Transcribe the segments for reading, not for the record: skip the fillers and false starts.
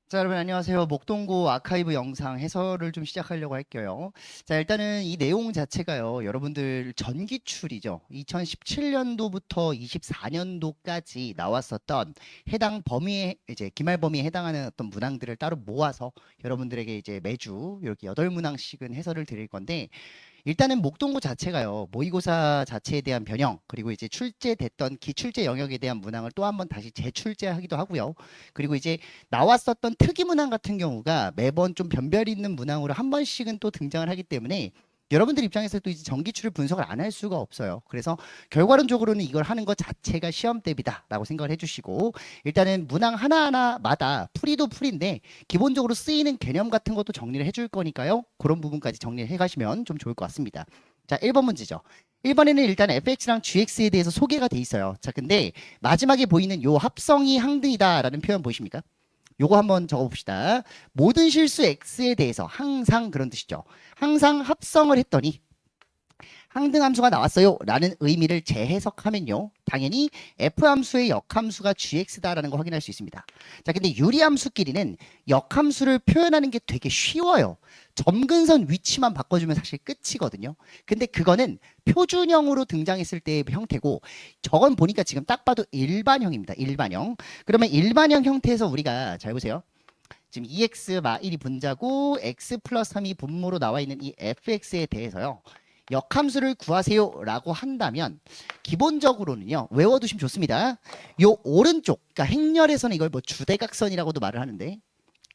자, 여러분 안녕하세요. 목동고 아카이브 영상 해설을 좀 시작하려고 할게요. 자, 일단은 이 내용 자체가요. 여러분들 전기출이죠. 2017년도부터 24년도까지 나왔었던 해당 범위에 이제 기말 범위에 해당하는 어떤 문항들을 따로 모아서 여러분들에게 이제 매주 이렇게 8문항씩은 해설을 드릴 건데 일단은 목동고 자체가요, 모의고사 자체에 대한 변형, 그리고 이제 출제됐던 기출제 영역에 대한 문항을 또 한번 다시 재출제하기도 하고요. 그리고 이제 나왔었던 특이 문항 같은 경우가 매번 좀 변별 있는 문항으로 한 번씩은 또 등장을 하기 때문에 여러분들 입장에서 또 이제 전기출을 분석을 안 할 수가 없어요. 그래서 결과론적으로는 이걸 하는 것 자체가 시험 대비다라고 생각을 해주시고 일단은 문항 하나하나마다 풀이도 풀인데 기본적으로 쓰이는 개념 같은 것도 정리를 해줄 거니까요. 그런 부분까지 정리를 해가시면 좀 좋을 것 같습니다. 자, 1번 문제죠. 1번에는 일단 fx랑 gx에 대해서 소개가 돼 있어요. 자, 근데 마지막에 보이는 요 합성이 항등이다라는 표현 보이십니까? 요거 한번 적어봅시다. 모든 실수 x에 대해서 항상 그런 뜻이죠. 항상 합성을 했더니 항등함수가 나왔어요 라는 의미를 재해석하면요 당연히 f함수의 역함수가 gx다라는 거 확인할 수 있습니다. 자, 근데 유리함수끼리는 역함수를 표현하는 게 되게 쉬워요. 점근선 위치만 바꿔주면 사실 끝이거든요. 근데 그거는 표준형으로 등장했을 때의 형태고 저건 보니까 지금 딱 봐도 일반형입니다. 일반형. 그러면 일반형 형태에서 우리가 잘 보세요. 지금 2x 마 1이 분자고 x 플러스 3이 분모로 나와 있는 이 fx에 대해서요. 역함수를 구하세요 라고 한다면 기본적으로는요. 외워두시면 좋습니다. 요 오른쪽, 그러니까 행렬에서는 이걸 뭐 주대각선이라고도 말을 하는데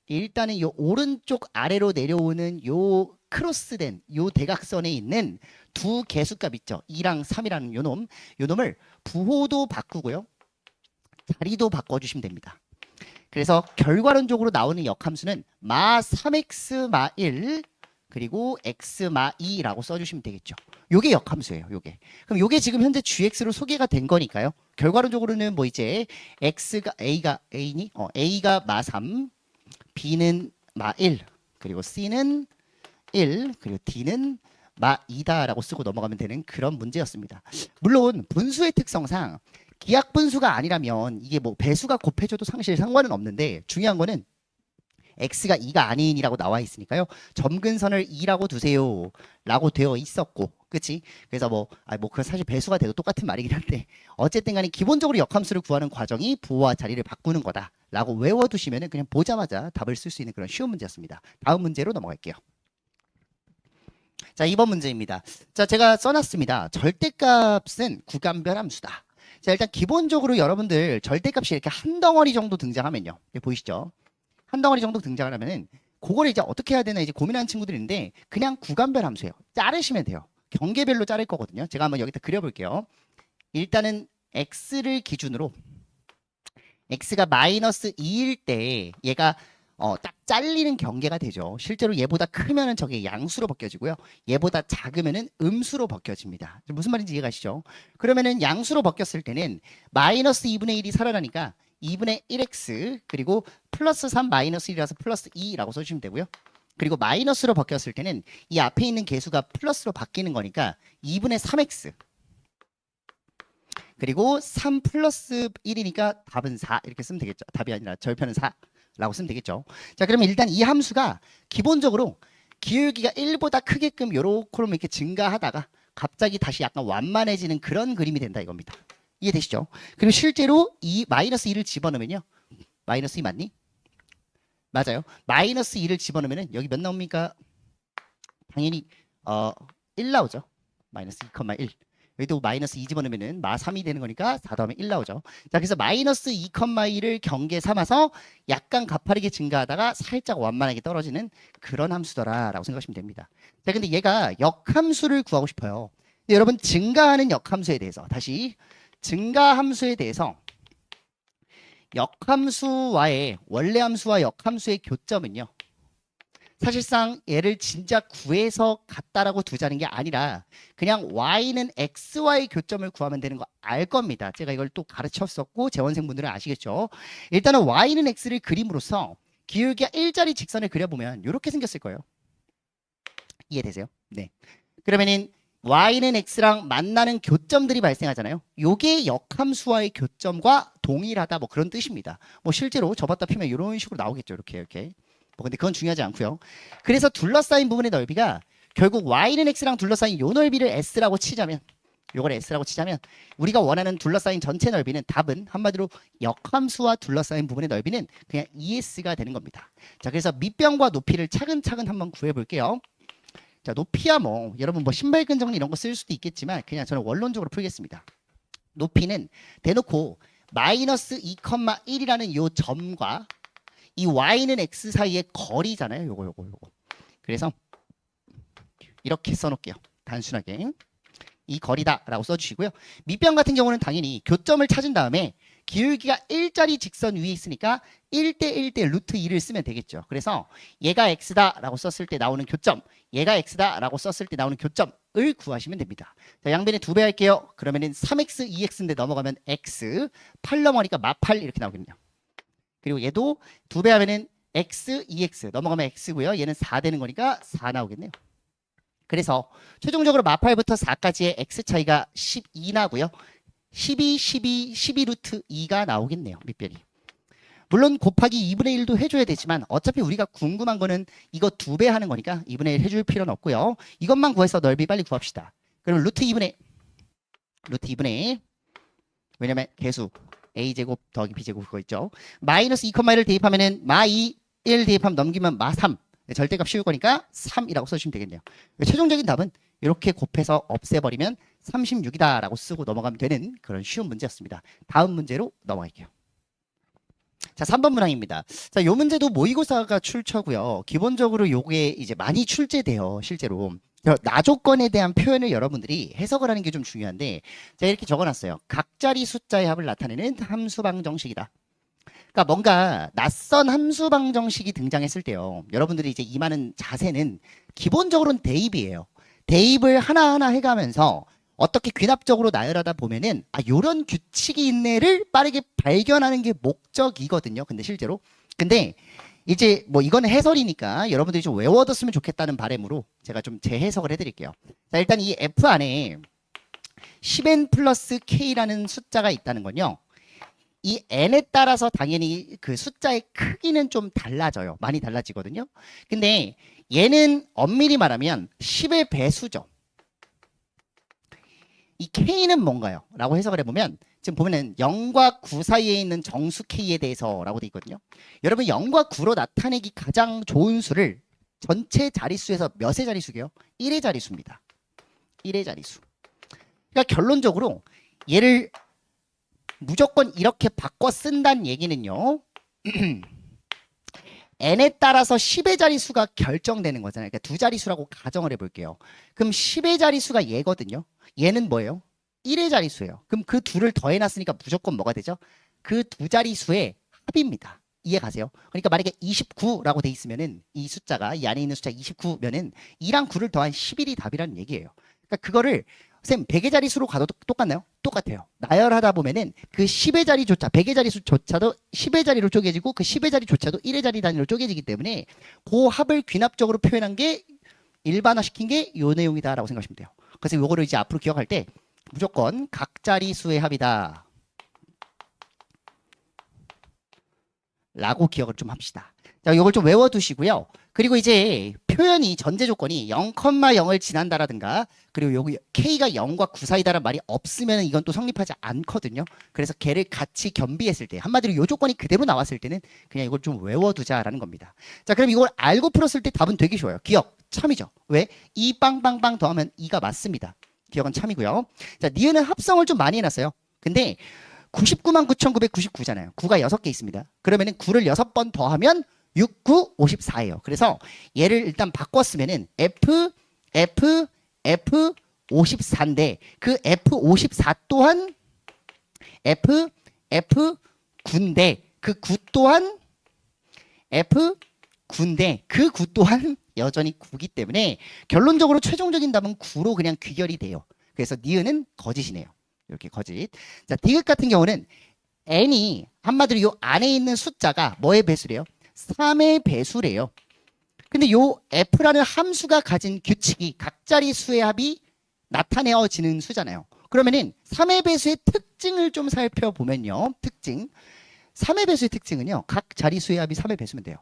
일단은 요 오른쪽 아래로 내려오는 요 크로스된 요 대각선에 있는 두 개수값 있죠. 2랑 3이라는 요 놈을 부호도 바꾸고요. 자리도 바꿔주시면 됩니다. 그래서 결과론적으로 나오는 역함수는 마 3x 마 1 그리고 x 마 2라고 써주시면 되겠죠. 요게 역함수예요. 요게. 그럼 요게 지금 현재 gx로 소개가 된 거니까요. 결과론적으로는 뭐 이제 x가 a가 a니 a가 마 3, b는 마 1, 그리고 c는 1, 그리고 d는 마 2다라고 쓰고 넘어가면 되는 그런 문제였습니다. 물론 분수의 특성상 기하 분수가 아니라면 이게 뭐 배수가 곱해져도 사실 상관은 없는데 중요한 거는 x가 2가 아닌이라고 나와 있으니까요. 점근선을 2라고 두세요 라고 되어 있었고 그치? 그래서 그 사실 배수가 돼도 똑같은 말이긴 한데 어쨌든 간에 기본적으로 역함수를 구하는 과정이 부호와 자리를 바꾸는 거다 라고 외워두시면 그냥 보자마자 답을 쓸 수 있는 그런 쉬운 문제였습니다. 다음 문제로 넘어갈게요. 자, 2번 문제입니다. 자, 제가 써놨습니다. 절대값은 구간별 함수다. 자, 일단 기본적으로 여러분들 절대값이 이렇게 한 덩어리 정도 등장하면요. 보이시죠? 한 덩어리 정도 등장을 하면은 그거를 이제 어떻게 해야 되나 이제 고민하는 친구들이 있는데 그냥 구간별 함수예요. 자르시면 돼요. 경계별로 자를 거거든요. 제가 한번 여기다 그려볼게요. 일단은 x를 기준으로 x가 마이너스 2일 때 얘가 딱 잘리는 경계가 되죠. 실제로 얘보다 크면은 저게 양수로 벗겨지고요. 얘보다 작으면은 음수로 벗겨집니다. 무슨 말인지 이해가시죠? 그러면은 양수로 벗겼을 때는 마이너스 2분의 1이 살아나니까 2분의 1x 그리고 플러스 3 마이너스 1이라서 플러스 2라고 써주시면 되고요. 그리고 마이너스로 벗겼을 때는 이 앞에 있는 개수가 플러스로 바뀌는 거니까 2분의 3x 그리고 3 플러스 1이니까 답은 4 이렇게 쓰면 되겠죠. 답이 아니라 절편은 4라고 쓰면 되겠죠. 자, 그러면 일단 이 함수가 기본적으로 기울기가 1보다 크게끔 요렇게 이렇게 증가하다가 갑자기 다시 약간 완만해지는 그런 그림이 된다 이겁니다. 이해되시죠? 그리고 실제로 이 마이너스 2를 집어넣으면요. 마이너스 2 맞니? 맞아요. 마이너스 2를 집어넣으면 여기 몇 나옵니까? 당연히 1 나오죠. 마이너스 2,1. 여기도 마이너스 2 집어넣으면 마 3이 되는 거니까 4 다음에 1 나오죠. 자, 그래서 마이너스 2,2를 경계 삼아서 약간 가파르게 증가하다가 살짝 완만하게 떨어지는 그런 함수더라라고 생각하시면 됩니다. 자, 근데 얘가 역함수를 구하고 싶어요. 근데 여러분 증가하는 역함수에 대해서 다시 증가함수에 대해서 역함수와의 원래 함수와 역함수의 교점은요. 사실상 얘를 진짜 구해서 같다라고 두자는 게 아니라 그냥 y는 x와의 교점을 구하면 되는 거 알 겁니다. 제가 이걸 또 가르쳤었고 재원생분들은 아시겠죠. 일단은 y는 x를 그림으로써 기울기가 1짜리 직선을 그려보면 이렇게 생겼을 거예요. 이해되세요? 네. 그러면은 y는 x랑 만나는 교점들이 발생하잖아요. 요게 역함수와의 교점과 동일하다 뭐 그런 뜻입니다. 뭐 실제로 접었다 펴면 이런 식으로 나오겠죠. 이렇게. 뭐 근데 그건 중요하지 않고요. 그래서 둘러싸인 부분의 넓이가 결국 y는 x랑 둘러싸인 요 넓이를 s라고 치자면 요걸 s라고 치자면 우리가 원하는 둘러싸인 전체 넓이는 답은 한마디로 역함수와 둘러싸인 부분의 넓이는 그냥 ES가 되는 겁니다. 자, 그래서 밑변과 높이를 차근차근 한번 구해 볼게요. 자, 높이야 뭐 여러분 뭐 신발끈 정리 이런 거 쓸 수도 있겠지만 그냥 저는 원론적으로 풀겠습니다. 높이는 대놓고 마이너스 2,1이라는 요 점과 이 y는 x 사이의 거리잖아요. 요거. 그래서 이렇게 써놓을게요. 단순하게. 이 거리다라고 써주시고요. 밑변 같은 경우는 당연히 교점을 찾은 다음에 기울기가 1짜리 직선 위에 있으니까 1대 1대 루트 2를 쓰면 되겠죠. 그래서 얘가 x다라고 썼을 때 나오는 교점, 얘가 x다라고 썼을 때 나오는 교점을 구하시면 됩니다. 자, 양변에 2배 할게요. 그러면은 3x, 2x인데 넘어가면 x, 8 넘어가니까 마8 이렇게 나오겠네요. 그리고 얘도 2배 하면은 x, 2x 넘어가면 x고요. 얘는 4 되는 거니까 4 나오겠네요. 그래서 최종적으로 마8부터 4까지의 x 차이가 12 나고요. 12 루트 2가 나오겠네요. 밑변이. 물론 곱하기 2분의 1도 해줘야 되지만 어차피 우리가 궁금한 거는 이거 2배 하는 거니까 2분의 1 해줄 필요는 없고요. 이것만 구해서 넓이 빨리 구합시다. 그럼 루트 2분의 왜냐면 개수 a제곱 더하기 b제곱 그거 있죠. 마이너스 2,1을 대입하면은 마2 1 대입하면 넘기면 마3 절대값 씌울 거니까 3이라고 써주시면 되겠네요. 최종적인 답은 이렇게 곱해서 없애버리면 36이다라고 쓰고 넘어가면 되는 그런 쉬운 문제였습니다. 다음 문제로 넘어갈게요. 자, 3번 문항입니다. 자, 요 문제도 모의고사가 출처고요. 기본적으로 요게 이제 많이 출제돼요, 실제로. 나조건에 대한 표현을 여러분들이 해석을 하는 게 좀 중요한데, 제가 이렇게 적어놨어요. 각자리 숫자의 합을 나타내는 함수방정식이다. 그러니까 뭔가 낯선 함수방정식이 등장했을 때요. 여러분들이 이제 임하는 자세는 기본적으로는 대입이에요. 대입을 하나하나 해가면서 어떻게 귀납적으로 나열하다 보면은 요런 규칙이 있네를 빠르게 발견하는 게 목적이거든요. 근데 실제로. 근데 이제 뭐 이거는 해설이니까 여러분들이 좀 외워뒀으면 좋겠다는 바람으로 제가 좀 재해석을 해드릴게요. 자, 일단 이 F 안에 10n 플러스 k라는 숫자가 있다는 건요. 이 n에 따라서 당연히 그 숫자의 크기는 좀 달라져요. 많이 달라지거든요. 근데 얘는 엄밀히 말하면 10의 배수죠. 이 k는 뭔가요? 라고 해석을 해보면 지금 보면은 0과 9 사이에 있는 정수 k에 대해서 라고 돼 있거든요. 여러분 0과 9로 나타내기 가장 좋은 수를 전체 자릿수에서 몇의 자릿수게요? 1의 자릿수입니다. 1의 자릿수. 그러니까 결론적으로 얘를 무조건 이렇게 바꿔 쓴다는 얘기는요. n에 따라서 10의 자릿수가 결정되는 거잖아요. 그러니까 두 자릿수라고 가정을 해볼게요. 그럼 10의 자릿수가 얘거든요. 얘는 뭐예요? 1의 자릿수예요. 그럼 그 둘을 더해놨으니까 무조건 뭐가 되죠? 그 두 자릿수의 합입니다. 이해 가세요? 그러니까 만약에 29라고 돼 있으면은 이 숫자가 이 안에 있는 숫자 29면은 2랑 9를 더한 11이 답이라는 얘기예요. 그러니까 그거를 쌤 100의 자릿수로 가도 똑같나요? 똑같아요. 나열하다 보면은 그 10의 자리조차 100의 자리수조차도 10의 자리로 쪼개지고 그 10의 자리조차도 1의 자리 단위로 쪼개지기 때문에 그 합을 귀납적으로 표현한 게 일반화시킨 게 요 내용이다라고 생각하시면 돼요. 그래서 요거를 이제 앞으로 기억할 때 무조건 각 자리수의 합이다 라고 기억을 좀 합시다. 자, 요걸 좀 외워두시고요. 그리고 이제 표현이 전제 조건이 0,0을 지난다라든가 그리고 여기 k가 0과 9 사이다라는 말이 없으면 이건 또 성립하지 않거든요. 그래서 걔를 같이 겸비했을 때 한마디로 요 조건이 그대로 나왔을 때는 그냥 이걸 좀 외워두자라는 겁니다. 자, 그럼 이걸 알고 풀었을 때 답은 되게 쉬워요. 기억 참이죠. 왜? 2 빵빵빵 더하면 2가 맞습니다. 기억은 참이고요. 자, 니은은 합성을 좀 많이 해놨어요. 근데 99만 9,999잖아요. 9가 6개 있습니다. 그러면은 9를 6번 더하면 6, 9, 54예요. 그래서 얘를 일단 바꿨으면은 F 54인데 그 F54 또한 F 9인데 그 9 또한 F 9인데 그 9 또한 여전히 9기 때문에 결론적으로 최종적인 답은 9로 그냥 귀결이 돼요. 그래서 니은은 거짓이네요. 이렇게 거짓. 자, 디귿 같은 경우는 n이 한마디로 요 안에 있는 숫자가 뭐의 배수래요? 3의 배수래요. 근데 요 f라는 함수가 가진 규칙이 각자리 수의 합이 나타내어지는 수잖아요. 그러면은 3의 배수의 특징을 좀 살펴보면요. 특징. 3의 배수의 특징은요. 각 자리수의 합이 3의 배수면 돼요.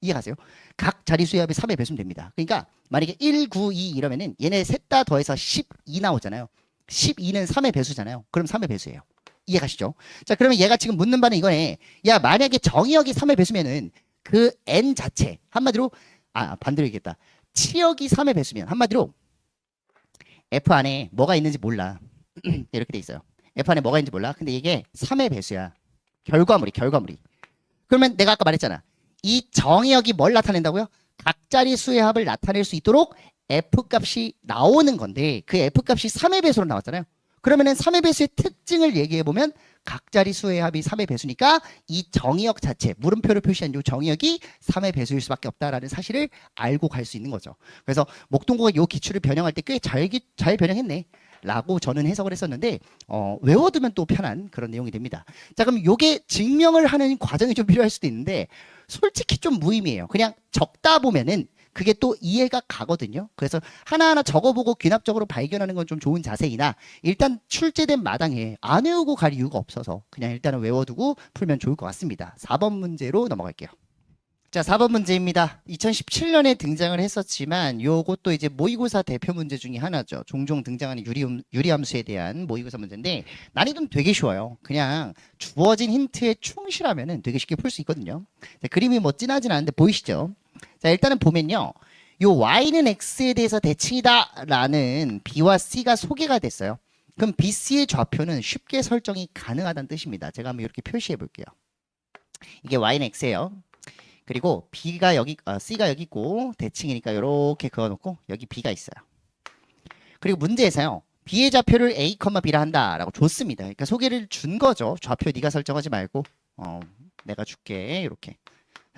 이해가세요? 각 자리수의 합이 3의 배수면 됩니다. 그러니까 만약에 1, 9, 2 이러면은 얘네 셋 다 더해서 12 나오잖아요. 12는 3의 배수잖아요. 그럼 3의 배수예요. 이해가시죠? 자, 그러면 얘가 지금 묻는 바는 이거네. 야, 만약에 정의역이 3의 배수면은 그 n 자체 한마디로 반대로 얘기했다. 치역이 3의 배수면 한마디로 F 안에 뭐가 있는지 몰라. 이렇게 돼 있어요. F 안에 뭐가 있는지 몰라. 근데 이게 3의 배수야. 결과물이. 그러면 내가 아까 말했잖아. 이 정의역이 뭘 나타낸다고요? 각 자리수의 합을 나타낼 수 있도록 F값이 나오는 건데 그 F값이 3의 배수로 나왔잖아요. 그러면은 3의 배수의 특징을 얘기해보면 각 자리수의 합이 3의 배수니까 이 정의역 자체, 물음표를 표시한 이 정의역이 3의 배수일 수밖에 없다라는 사실을 알고 갈 수 있는 거죠. 그래서 목동구가 이 기출을 변형할 때 꽤 잘 변형했네 라고 저는 해석을 했었는데 외워두면 또 편한 그런 내용이 됩니다. 자, 그럼 요게 증명을 하는 과정이 좀 필요할 수도 있는데 솔직히 좀 무의미해요. 그냥 적다 보면은 그게 또 이해가 가거든요. 그래서 하나하나 적어보고 귀납적으로 발견하는 건 좀 좋은 자세이나 일단 출제된 마당에 안 외우고 갈 이유가 없어서 그냥 일단은 외워두고 풀면 좋을 것 같습니다. 4번 문제로 넘어갈게요. 자, 4번 문제입니다. 2017년에 등장을 했었지만 요것도 이제 모의고사 대표 문제 중에 하나죠. 종종 등장하는 유리함수에 대한 모의고사 문제인데 난이도는 되게 쉬워요. 그냥 주어진 힌트에 충실하면은 되게 쉽게 풀 수 있거든요. 자, 그림이 뭐 진하진 않은데 보이시죠? 자, 일단은 보면요. 요 y는 x에 대해서 대칭이다 라는 b와 c가 소개가 됐어요. 그럼 b, c의 좌표는 쉽게 설정이 가능하다는 뜻입니다. 제가 한번 이렇게 표시해 볼게요. 이게 y는 x예요. 그리고 B가 여기, C가 여기 있고 대칭이니까 이렇게 그어놓고 여기 B가 있어요. 그리고 문제에서요. B의 좌표를 A, B라 한다라고 줬습니다. 그러니까 소개를 준 거죠. 좌표 네가 설정하지 말고 내가 줄게 이렇게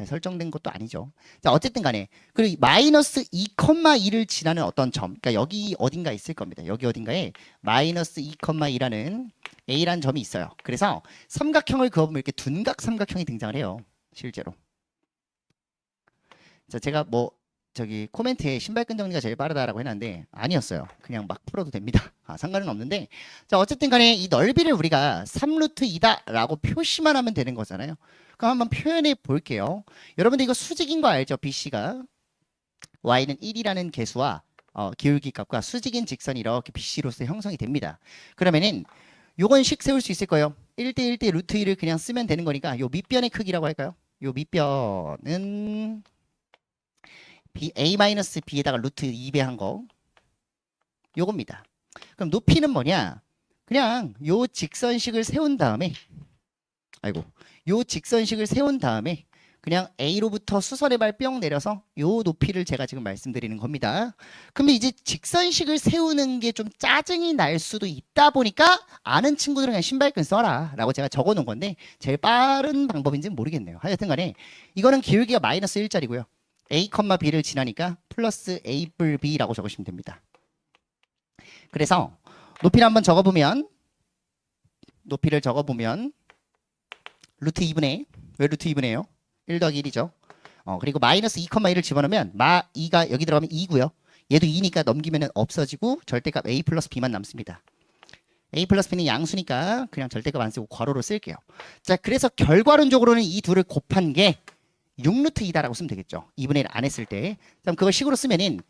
설정된 것도 아니죠. 자, 어쨌든 간에 그리고 마이너스 2,2를 지나는 어떤 점, 그러니까 여기 어딘가 있을 겁니다. 여기 어딘가에 마이너스 2,2라는 A라는 점이 있어요. 그래서 삼각형을 그어보면 이렇게 둔각 삼각형이 등장을 해요. 실제로. 자, 제가 뭐 저기 코멘트에 신발끈 정리가 제일 빠르다라고 해놨는데 아니었어요. 그냥 막 풀어도 됩니다. 상관은 없는데 자, 어쨌든 간에 이 넓이를 우리가 3루트 2다 라고 표시만 하면 되는 거잖아요. 그럼 한번 표현해 볼게요. 여러분들 이거 수직인 거 알죠? BC가 y는 1이라는 개수와 기울기 값과 수직인 직선이 이렇게 BC로서 형성이 됩니다. 그러면은 요건 식 세울 수 있을 거예요. 1대 1대 루트 2를 그냥 쓰면 되는 거니까 요 밑변의 크기라고 할까요? 요 밑변은 a-b에다가 루트 2배 한 거 요겁니다. 그럼 높이는 뭐냐? 그냥 요 직선식을 세운 다음에 요 직선식을 세운 다음에 그냥 A로부터 수선의 발 뿅 내려서 요 높이를 제가 지금 말씀드리는 겁니다. 그럼 이제 직선식을 세우는 게 좀 짜증이 날 수도 있다 보니까 아는 친구들은 그냥 신발끈 써라 라고 제가 적어 놓은 건데 제일 빠른 방법인지는 모르겠네요. 하여튼 간에 이거는 기울기가 마이너스 1짜리고요. A, B를 지나니까 플러스 A 뿔 B라고 적으시면 됩니다. 그래서 높이를 한번 적어보면 루트 2분의 왜 루트 2분의요? 1 더하기 1이죠. 그리고 마이너스 2,1을 집어넣으면 2가 여기 들어가면 2고요. 얘도 2니까 넘기면 없어지고 절대값 A 플러스 B만 남습니다. A 플러스 B는 양수니까 그냥 절대값 안 쓰고 괄호로 쓸게요. 자, 그래서 결과론적으로는 이 둘을 곱한 게 6루트 2다라고 쓰면 되겠죠. 2분의 1 안 했을 때. 그럼 그걸 식으로 쓰면은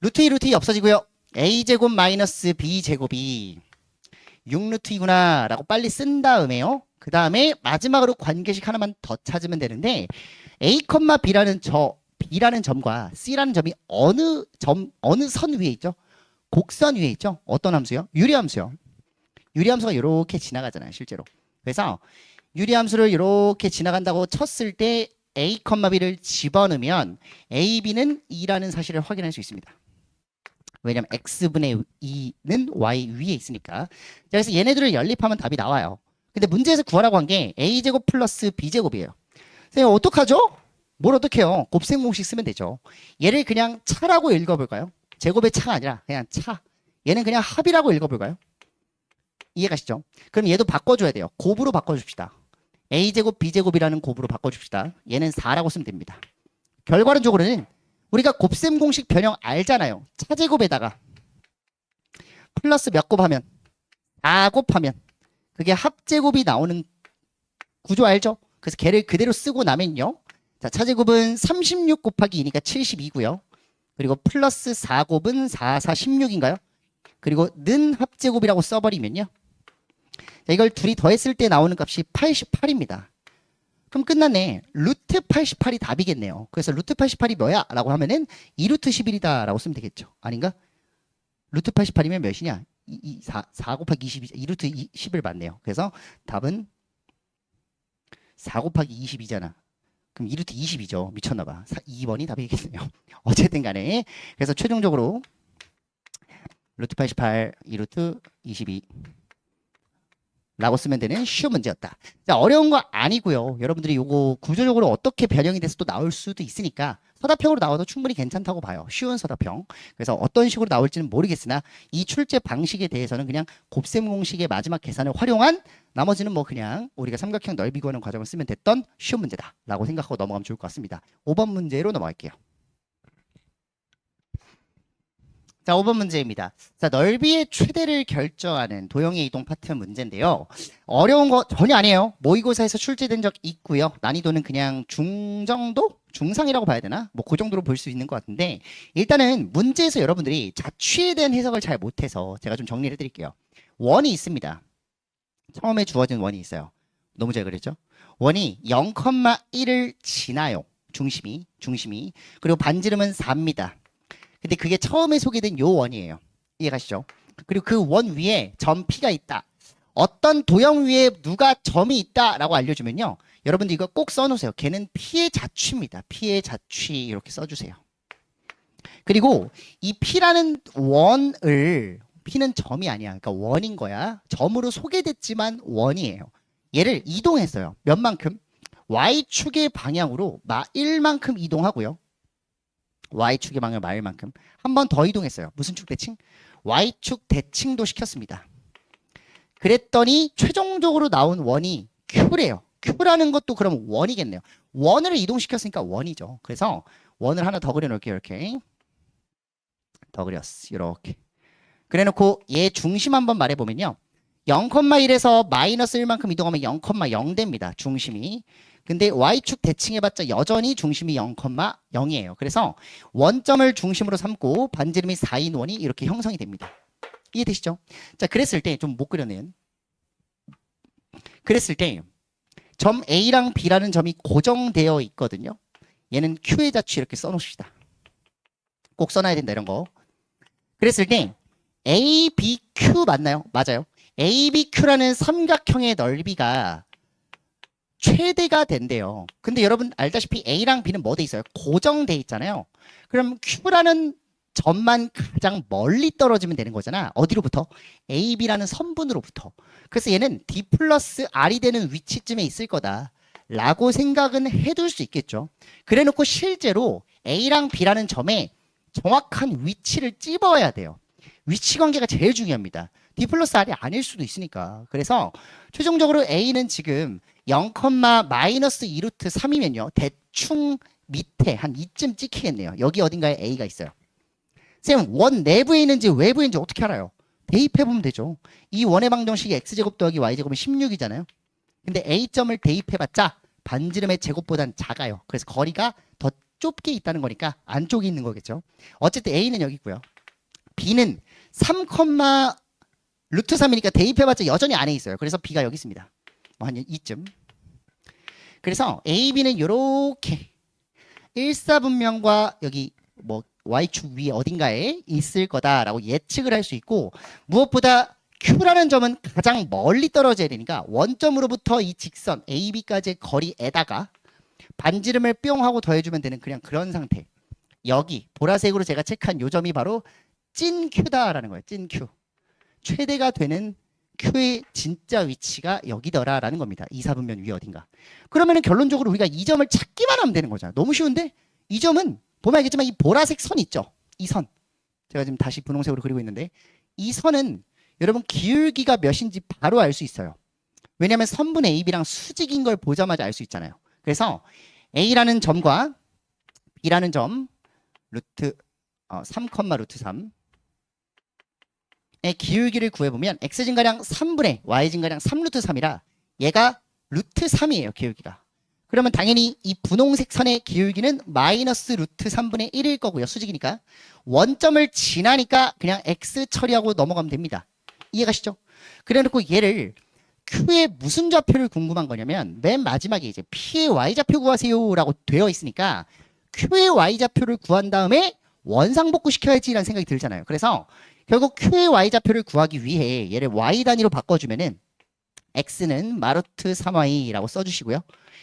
루트 2 루트 2 없어지고요. A제곱 마이너스 B제곱이 6루트 2구나 라고 빨리 쓴 다음에요. 그 다음에 마지막으로 관계식 하나만 더 찾으면 되는데 A, B라는 점과 C라는 점이 어느 선 위에 있죠? 곡선 위에 있죠? 어떤 함수요? 유리함수요. 유리함수가 이렇게 지나가잖아요. 실제로. 그래서 유리함수를 이렇게 지나간다고 쳤을 때 A, B를 집어넣으면 A, B는 2라는 사실을 확인할 수 있습니다. 왜냐면 X분의 2는 Y 위에 있으니까. 그래서 얘네들을 연립하면 답이 나와요. 근데 문제에서 구하라고 한 게 A제곱 플러스 B제곱이에요. 선생님 어떡하죠? 뭘 어떡해요? 곱셈 공식 쓰면 되죠. 얘를 그냥 차라고 읽어볼까요? 제곱의 차가 아니라 그냥 차. 얘는 그냥 합이라고 읽어볼까요? 이해가시죠? 그럼 얘도 바꿔줘야 돼요. 곱으로 바꿔줍시다. A제곱 B제곱이라는 곱으로 바꿔줍시다. 얘는 4라고 쓰면 됩니다. 결과론적으로는 우리가 곱셈 공식 변형 알잖아요. 차제곱에다가 플러스 몇 곱하면 4 곱하면 그게 합제곱이 나오는 구조 알죠? 그래서 걔를 그대로 쓰고 나면요. 자, 차제곱은 36 곱하기 2니까 72고요. 그리고 플러스 4곱은 4, 4, 16인가요? 그리고 는 합제곱이라고 써버리면요. 자, 이걸 둘이 더했을 때 나오는 값이 88입니다. 그럼 끝났네. 루트 88이 답이겠네요. 그래서 루트 88이 뭐야? 라고 하면은 2루트 11이다 라고 쓰면 되겠죠. 아닌가? 루트 88이면 몇이냐? 4 곱하기 22, 2루트 11 맞네요. 그래서 답은 4 곱하기 22잖아. 그럼 2루트 20이죠. 미쳤나봐. 2번이 답이겠네요. 어쨌든 간에. 그래서 최종적으로 루트 88, 2루트 22 라고 쓰면 되는 쉬운 문제였다. 자, 어려운 거 아니고요. 여러분들이 요거 구조적으로 어떻게 변형이 돼서 또 나올 수도 있으니까 서답형으로 나와도 충분히 괜찮다고 봐요. 쉬운 서답형. 그래서 어떤 식으로 나올지는 모르겠으나 이 출제 방식에 대해서는 그냥 곱셈 공식의 마지막 계산을 활용한 나머지는 뭐 그냥 우리가 삼각형 넓이 구하는 과정을 쓰면 됐던 쉬운 문제다 라고 생각하고 넘어가면 좋을 것 같습니다. 5번 문제로 넘어갈게요. 자, 5번 문제입니다. 자, 넓이의 최대를 결정하는 도형의 이동 파트 문제인데요. 어려운 거 전혀 아니에요. 모의고사에서 출제된 적 있고요. 난이도는 그냥 중정도? 중상이라고 봐야 되나? 뭐 그 정도로 볼 수 있는 것 같은데 일단은 문제에서 여러분들이 자취에 대한 해석을 잘 못해서 제가 좀 정리를 해드릴게요. 원이 있습니다. 처음에 주어진 원이 있어요. 너무 잘 그렸죠? 원이 0,1을 지나요. 중심이. 그리고 반지름은 4입니다. 근데 그게 처음에 소개된 요 원이에요. 이해가시죠? 그리고 그 원 위에 점 P가 있다. 어떤 도형 위에 누가 점이 있다라고 알려주면요. 여러분들 이거 꼭 써놓으세요. 걔는 P의 자취입니다. P의 자취 이렇게 써주세요. 그리고 이 P라는 원을 P는 점이 아니야. 그러니까 원인 거야. 점으로 소개됐지만 원이에요. 얘를 이동했어요. 몇만큼? Y축의 방향으로 마1만큼 이동하고요. Y축의 방향을 마일만큼 한 번 더 이동했어요. 무슨 축 대칭? Y축 대칭도 시켰습니다. 그랬더니 최종적으로 나온 원이 Q래요. Q라는 것도 그럼 원이겠네요. 원을 이동시켰으니까 원이죠. 그래서 원을 하나 더 그려놓을게요. 이렇게 더 그렸어. 이렇게 그래놓고 얘 중심 한번 말해보면요. 0,1에서 마이너스 1만큼 이동하면 0,0 됩니다. 중심이. 근데 Y축 대칭해봤자 여전히 중심이 0,0이에요. 그래서 원점을 중심으로 삼고 반지름이 4인 원이 이렇게 형성이 됩니다. 이해되시죠? 자, 그랬을 때 좀 못 그려낸. 그랬을 때 점 A랑 B라는 점이 고정되어 있거든요. 얘는 Q의 자취 이렇게 써놓읍시다. 꼭 써놔야 된다 이런 거. 그랬을 때 A, B, Q 맞나요? 맞아요. A, B, Q라는 삼각형의 넓이가 최대가 된대요. 근데 여러분 알다시피 A랑 B는 뭐 돼 있어요? 고정돼 있잖아요. 그럼 Q라는 점만 가장 멀리 떨어지면 되는 거잖아. 어디로부터? A, B라는 선분으로부터. 그래서 얘는 D 플러스 R이 되는 위치쯤에 있을 거다 라고 생각은 해둘 수 있겠죠. 그래 놓고 실제로 A랑 B라는 점에 정확한 위치를 찝어야 돼요. 위치 관계가 제일 중요합니다. D 플러스 R이 아닐 수도 있으니까. 그래서 최종적으로 A는 지금 0, 마이너스 2루트 3이면요. 대충 밑에 한 이쯤 찍히겠네요. 여기 어딘가에 A가 있어요. 쌤, 원 내부에 있는지 외부에 있는지 어떻게 알아요? 대입해보면 되죠. 이 원의 방정식이 X제곱 더하기 Y제곱은 16이잖아요. 근데 A점을 대입해봤자 반지름의 제곱보단 작아요. 그래서 거리가 더 좁게 있다는 거니까 안쪽에 있는 거겠죠. 어쨌든 A는 여기 있고요. B는 3, 루트 3이니까 대입해봤자 여전히 안에 있어요. 그래서 B가 여기 있습니다. 뭐 한 이쯤. 그래서 A, B는 이렇게 일사분명과 여기 뭐 Y축 위에 어딘가에 있을 거다라고 예측을 할 수 있고 무엇보다 Q라는 점은 가장 멀리 떨어져야 되니까 원점으로부터 이 직선 A, B까지의 거리에다가 반지름을 뿅 하고 더해주면 되는 그냥 그런 상태. 여기 보라색으로 제가 체크한 요 점이 바로 찐 Q다라는 거예요. 찐 Q. 최대가 되는 Q의 진짜 위치가 여기더라라는 겁니다. 이사분면 위에 어딘가. 그러면은 결론적으로 우리가 이 점을 찾기만 하면 되는 거잖아. 너무 쉬운데? 이 점은 보면 알겠지만 이 보라색 선 있죠? 이 선. 제가 지금 다시 분홍색으로 그리고 있는데 이 선은 여러분 기울기가 몇인지 바로 알 수 있어요. 왜냐하면 선분 AB랑 수직인 걸 보자마자 알 수 있잖아요. 그래서 A라는 점과 B라는 점 루트 3, 루트 3 기울기를 구해보면 x 증가량 3분의 y 증가량 3루트 3이라 얘가 루트 3이에요. 기울기가. 그러면 당연히 이 분홍색 선의 기울기는 마이너스 루트 3분의 1일 거고요. 수직이니까. 원점을 지나니까 그냥 x 처리하고 넘어가면 됩니다. 이해가시죠? 그래놓고 얘를 Q의 무슨 좌표를 궁금한 거냐면 맨 마지막에 이제 P의 Y좌표 구하세요 라고 되어 있으니까 Q의 Y좌표를 구한 다음에 원상복구 시켜야지라는 생각이 들잖아요. 그래서 결국 Q의 Y좌표를 구하기 위해 얘를 Y 단위로 바꿔주면은 X는 마루트 3Y라고 써주시고요.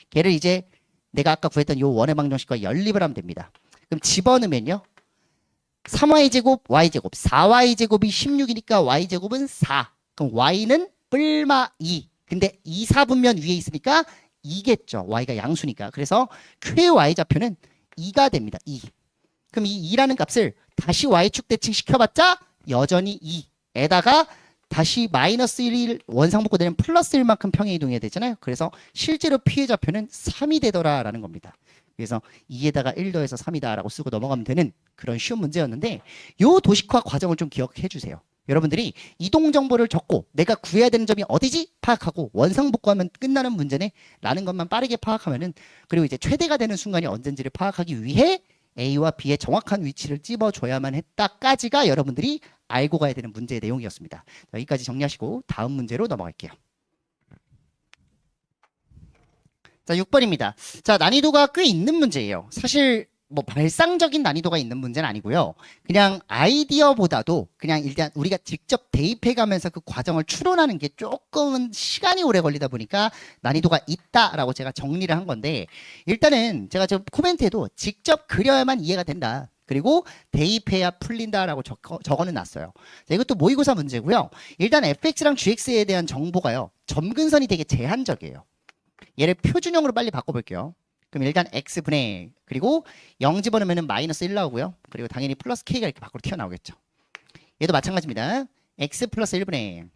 걔를 이제 내가 아까 구했던 요 원의 방정식과 연립을 하면 됩니다. 그럼 집어넣으면요. 3Y제곱, Y제곱, 4Y제곱이 16이니까 Y제곱은 4. 그럼 Y는 뿔마 2. 근데 2, 4분면 위에 있으니까 2겠죠. Y가 양수니까. 그래서 Q의 Y좌표는 2가 됩니다. 2. 그럼 이 2라는 값을 다시 Y축 대칭시켜봤자 여전히 2에다가 다시 마이너스 1이 원상복구되는 플러스 1만큼 평행 이동해야 되잖아요. 그래서 실제로 P의 좌표는 3이 되더라라는 겁니다. 그래서 2에다가 1 더해서 3이다라고 쓰고 넘어가면 되는 그런 쉬운 문제였는데 요 도식화 과정을 좀 기억해 주세요. 여러분들이 이동 정보를 적고 내가 구해야 되는 점이 어디지? 파악하고 원상복구하면 끝나는 문제네 라는 것만 빠르게 파악하면은 그리고 이제 최대가 되는 순간이 언젠지를 파악하기 위해 A와 B의 정확한 위치를 찝어줘야만 했다까지가 여러분들이 알고 가야 되는 문제의 내용이었습니다. 여기까지 정리하시고 다음 문제로 넘어갈게요. 자, 6번입니다. 자, 난이도가 꽤 있는 문제예요. 사실 뭐 발상적인 난이도가 있는 문제는 아니고요. 그냥 아이디어보다도 그냥 일단 우리가 직접 대입해 가면서 그 과정을 추론하는 게 조금은 시간이 오래 걸리다 보니까 난이도가 있다라고 제가 정리를 한 건데 일단은 제가 지금 코멘트에도 직접 그려야만 이해가 된다. 그리고 대입해야 풀린다라고 적어는 놨어요. 자, 이것도 모의고사 문제고요. 일단 fx랑 gx에 대한 정보가요. 점근선이 되게 제한적이에요. 얘를 표준형으로 빨리 바꿔볼게요. 그럼 일단 x분의 그리고 0 집어넣으면 마이너스 1 나오고요. 그리고 당연히 플러스 k가 이렇게 밖으로 튀어나오겠죠. 얘도 마찬가지입니다. x 플러스 1분의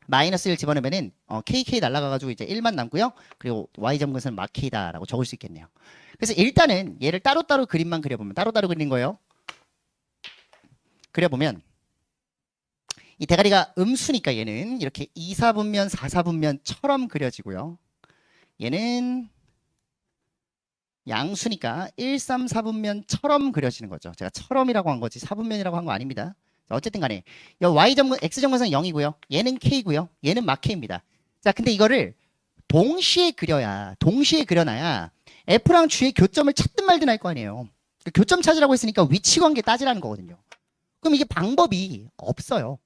마이너스 1 집어넣으면 kk 날아가가지고 이제 1만 남고요. 그리고 y 점근선은 막 k다라고 적을 수 있겠네요. 그래서 일단은 얘를 따로따로 그림만 그려보면 따로따로 그리는 거예요. 그려보면 이 대가리가 음수니까 얘는 이렇게 2, 4분면, 4, 4분면처럼 그려지고요. 얘는 양수니까 1, 3, 4분면처럼 그려지는 거죠. 제가 처럼이라고 한 거지 4분면이라고 한 거 아닙니다. 자, 어쨌든 간에 x점근선 0이고요. 얘는 k고요. 얘는 막 k입니다. 자, 근데 이거를 동시에 그려놔야 f랑 g의 교점을 찾든 말든 할 거 아니에요. 교점 찾으라고 했으니까 위치 관계 따지라는 거거든요. 그럼 이게 방법이 없어요.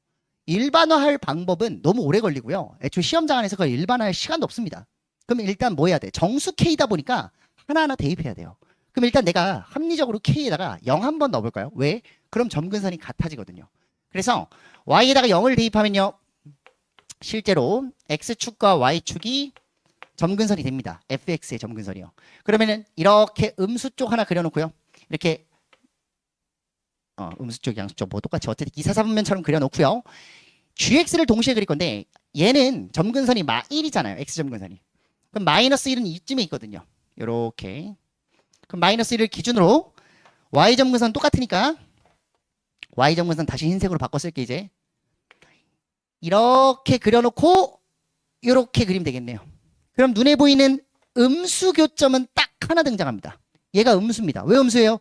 일반화할 방법은 너무 오래 걸리고요. 애초에 시험장 안에서 그걸 일반화할 시간도 없습니다. 그럼 일단 뭐 해야 돼? 정수 k다 보니까 하나하나 대입해야 돼요. 그럼 일단 내가 합리적으로 k에다가 0 한번 넣어볼까요? 왜? 그럼 점근선이 같아지거든요. 그래서 y에다가 0을 대입하면요. 실제로 x축과 y축이 점근선이 됩니다. fx의 점근선이요. 그러면은 이렇게 음수 쪽 하나 그려놓고요. 이렇게 음수 쪽, 양수 쪽 뭐 똑같이 어쨌든 2, 4, 4분면처럼 그려놓고요. gx를 동시에 그릴 건데 얘는 점근선이 마1이잖아요. x 점근선이. 그럼 마이너스 1은 이쯤에 있거든요. 요렇게. 그럼 마이너스 1을 기준으로 y 점근선 똑같으니까 y 점근선 다시 흰색으로 바꿔 쓸게 이제. 이렇게 그려놓고 요렇게 그리면 되겠네요. 그럼 눈에 보이는 음수 교점은 딱 하나 등장합니다. 얘가 음수입니다. 왜 음수예요?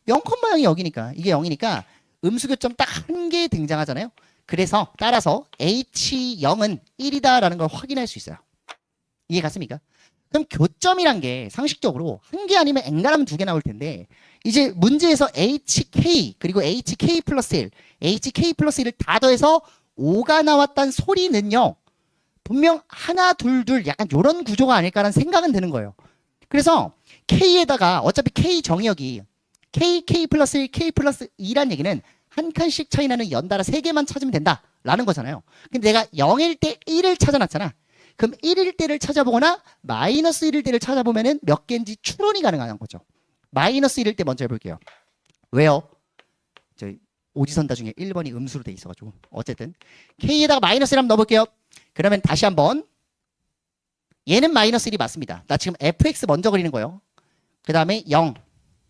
0,0이 여기니까. 이게 0이니까 음수 교점 딱 한 개 등장하잖아요. 그래서 따라서 h0은 1이다라는 걸 확인할 수 있어요. 이해 갔습니까? 그럼 교점이란 게 상식적으로 한 개 아니면 엔간하면 두 개 나올 텐데 이제 문제에서 hk 그리고 hk 플러스 1, hk 플러스 1을 다 더해서 5가 나왔다는 소리는요. 분명 하나, 둘, 약간 이런 구조가 아닐까라는 생각은 드는 거예요. 그래서 K에다가 어차피 K 정의역이 K 플러스 1, K 플러스 2란 얘기는 한 칸씩 차이 나는 연달아 3개만 찾으면 된다라는 거잖아요. 근데 내가 0일 때 1을 찾아놨잖아. 그럼 1일 때를 찾아보거나 마이너스 1일 때를 찾아보면은 몇 개인지 추론이 가능한 거죠. 마이너스 1일 때 먼저 해볼게요. 왜요? 저희 오지선다 중에 1번이 음수로 돼 있어가지고 어쨌든 K에다가 마이너스 1 한번 넣어볼게요. 그러면 다시 한번 얘는 마이너스 1이 맞습니다. 나 지금 fx 먼저 그리는 거예요. 그 다음에 0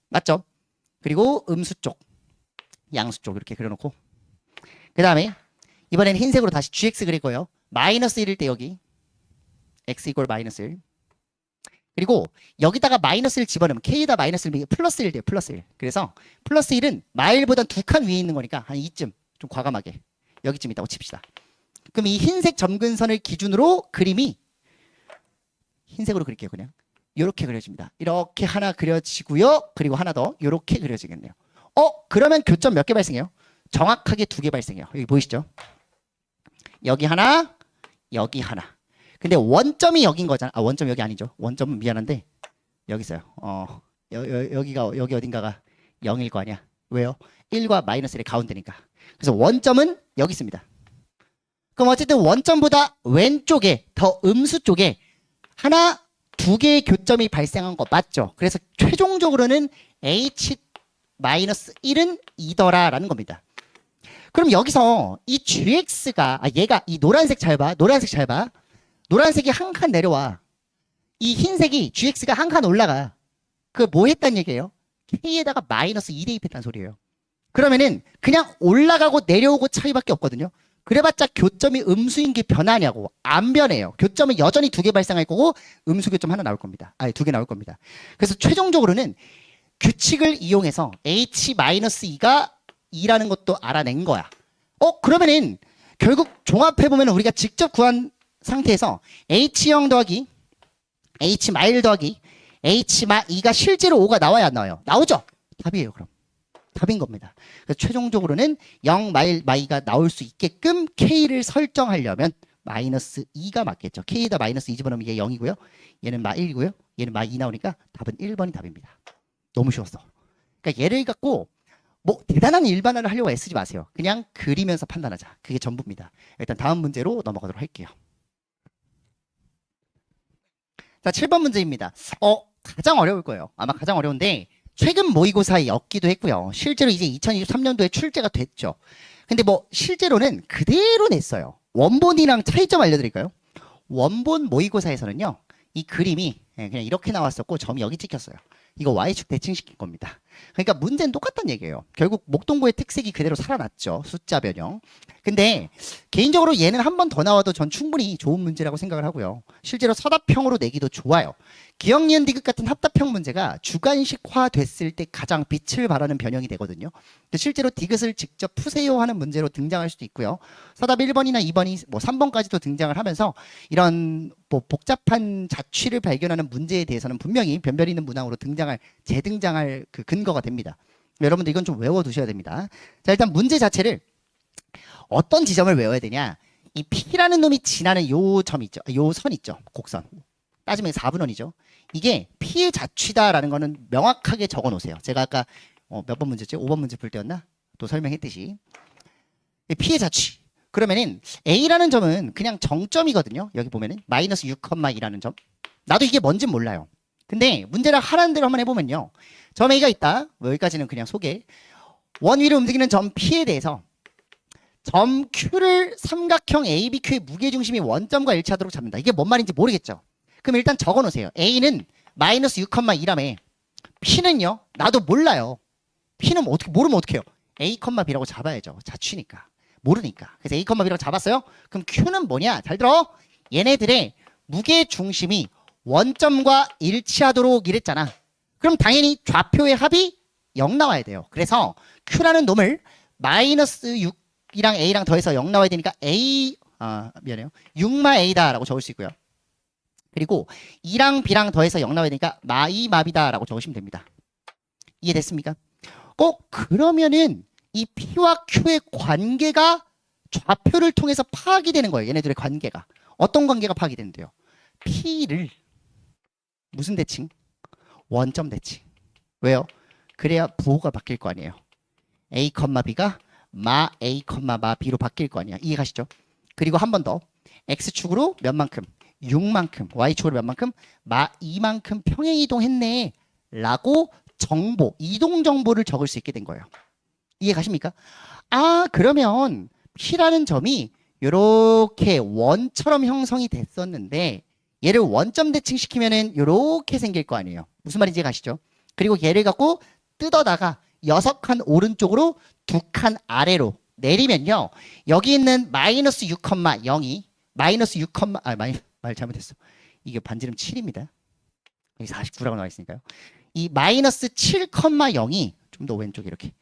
맞죠? 그리고 음수 쪽 양수 쪽 이렇게 그려놓고 그 다음에 이번에는 흰색으로 다시 gx 그릴 거예요. 마이너스 1일 때 여기 x 이꼴 마이너스 1. 그리고 여기다가 마이너스 1 집어넣으면 k에다 마이너스 1 플러스 1 돼요. 플러스 1. 그래서 플러스 1은 마일보다 2칸 위에 있는 거니까 한 이쯤 좀 과감하게 여기쯤 있다고 칩시다. 그럼 이 흰색 점근선을 기준으로 그림이 흰색으로 그릴게요. 그냥 이렇게 그려집니다. 이렇게 하나 그려지고요. 그리고 하나 더 이렇게 그려지겠네요. 그러면 교점 몇 개 발생해요? 정확하게 2개 발생해요. 여기 보이시죠? 여기 하나, 여기 하나. 근데 원점이 여긴 거잖아. 원점 여기 아니죠. 원점은 미안한데 여기 있어요. 여기 어딘가가 0일 거 아니야. 왜요? 1과 마이너스 1의 가운데니까. 그래서 원점은 여기 있습니다. 그럼 어쨌든 원점보다 왼쪽에 더 음수 쪽에 하나, 2개의 교점이 발생한 거 맞죠? 그래서 최종적으로는 h-1은 이더라라는 겁니다. 그럼 여기서 이 gx가 얘가 이 노란색 잘 봐. 노란색 잘 봐. 노란색이 한 칸 내려와. 이 흰색이 gx가 한 칸 올라가. 그 뭐 했단 얘기예요? k에다가 마이너스 2 대입했다는 소리예요. 그러면은 그냥 올라가고 내려오고 차이밖에 없거든요. 그래봤자 교점이 음수인 게 변하냐고. 안 변해요. 교점은 여전히 2개 발생할 거고 음수 교점 하나 나올 겁니다. 2개 나올 겁니다. 그래서 최종적으로는 규칙을 이용해서 h-2가 2라는 것도 알아낸 거야. 그러면은 결국 종합해보면 우리가 직접 구한 상태에서 h0 더하기 h-1 더하기 h-2가 실제로 5가 나와야 안 나와요? 나오죠? 답이에요. 그럼 답인 겁니다. 그래서 최종적으로는 0 마이가 나올 수 있게끔 k를 설정하려면 마이너스 2가 맞겠죠. k에다 마이너스 2 집어넣으면 얘 0이고요. 얘는 마 1이고요. 얘는 마 2 나오니까 답은 1번이 답입니다. 너무 쉬웠어. 그러니까 얘를 갖고 뭐 대단한 일반화를 하려고 애쓰지 마세요. 그냥 그리면서 판단하자. 그게 전부입니다. 일단 다음 문제로 넘어가도록 할게요. 자, 7번 문제입니다. 가장 어려울 거예요. 아마 가장 어려운데 최근 모의고사였기도 했고요. 실제로 이제 2023년도에 출제가 됐죠. 근데 뭐 실제로는 그대로 냈어요. 원본이랑 차이점 알려드릴까요? 원본 모의고사에서는요. 이 그림이 그냥 이렇게 나왔었고 점이 여기 찍혔어요. 이거 Y축 대칭시킨 겁니다. 그러니까 문제는 똑같다는 얘기예요. 결국 목동고의 특색이 그대로 살아났죠. 숫자 변형. 근데 개인적으로 얘는 한 번 더 나와도 전 충분히 좋은 문제라고 생각을 하고요. 실제로 서답형으로 내기도 좋아요. 기억, 니은, 디귿 같은 합답형 문제가 주관식화 됐을 때 가장 빛을 발하는 변형이 되거든요. 실제로 디귿을 직접 푸세요 하는 문제로 등장할 수도 있고요. 서답 1번이나 2번이 뭐 3번까지도 등장을 하면서 이런 뭐 복잡한 자취를 발견하는 문제에 대해서는 분명히 변별 있는 문항으로 재등장할 그 근거가 됩니다. 여러분들 이건 좀 외워두셔야 됩니다. 자, 일단 문제 자체를 어떤 지점을 외워야 되냐? 이 P라는 놈이 지나는 요 점 있죠. 요 선 있죠. 곡선. 따지면 4분원이죠. 이게 P의 자취다라는 거는 명확하게 적어 놓으세요. 제가 아까 몇 번 문제였지? 5번 문제 풀 때였나? 또 설명했듯이. P의 자취. 그러면은 A라는 점은 그냥 정점이거든요. 여기 보면은 마이너스 6,2라는 점. 나도 이게 뭔진 몰라요. 근데 문제를 하라는 대로 한번 해보면요. 점 A가 있다. 여기까지는 그냥 소개. 원 위로 움직이는 점 P에 대해서 점 Q를 삼각형 ABQ의 무게중심이 원점과 일치하도록 잡는다. 이게 뭔 말인지 모르겠죠. 그럼 일단 적어 놓으세요. A는 마이너스 6,2라며 P는요. 나도 몰라요. P는 모르면 어떡해요. A, B라고 잡아야죠. 자취니까. 모르니까. 그래서 A, B라고 잡았어요. 그럼 Q는 뭐냐? 잘 들어. 얘네들의 무게중심이 원점과 일치하도록 이랬잖아. 그럼 당연히 좌표의 합이 0 나와야 돼요. 그래서 Q라는 놈을 마이너스 6이랑 A랑 더해서 0 나와야 되니까 미안해요. 6마 A다라고 적을 수 있고요. 그리고 2랑 B랑 더해서 0 나와야 되니까 마2 마비다라고 적으시면 됩니다. 이해됐습니까? 그러면은 이 P와 Q의 관계가 좌표를 통해서 파악이 되는 거예요. 얘네들의 관계가. 어떤 관계가 파악이 되는데요? P를 무슨 대칭? 원점 대칭. 왜요? 그래야 부호가 바뀔 거 아니에요. A, B가 마 A, 마 B로 바뀔 거 아니야. 이해가시죠? 그리고 한 번 더. X축으로 몇 만큼? 6만큼. Y축으로 몇 만큼? 마 2만큼 평행 이동했네. 라고 정보, 이동 정보를 적을 수 있게 된 거예요. 이해가십니까? 그러면 P라는 점이 이렇게 원처럼 형성이 됐었는데 얘를 원점 대칭시키면은 이렇게 생길 거 아니에요. 무슨 말인지 가시죠? 그리고 얘를 갖고 뜯어다가 6칸 오른쪽으로 2칸 아래로 내리면요. 여기 있는 마이너스 6,0이 마이너스 6, 말 잘못했어. 이게 반지름 7입니다. 여기 49라고 나와 있으니까요. 이 마이너스 7,0이 좀 더 왼쪽에 이렇게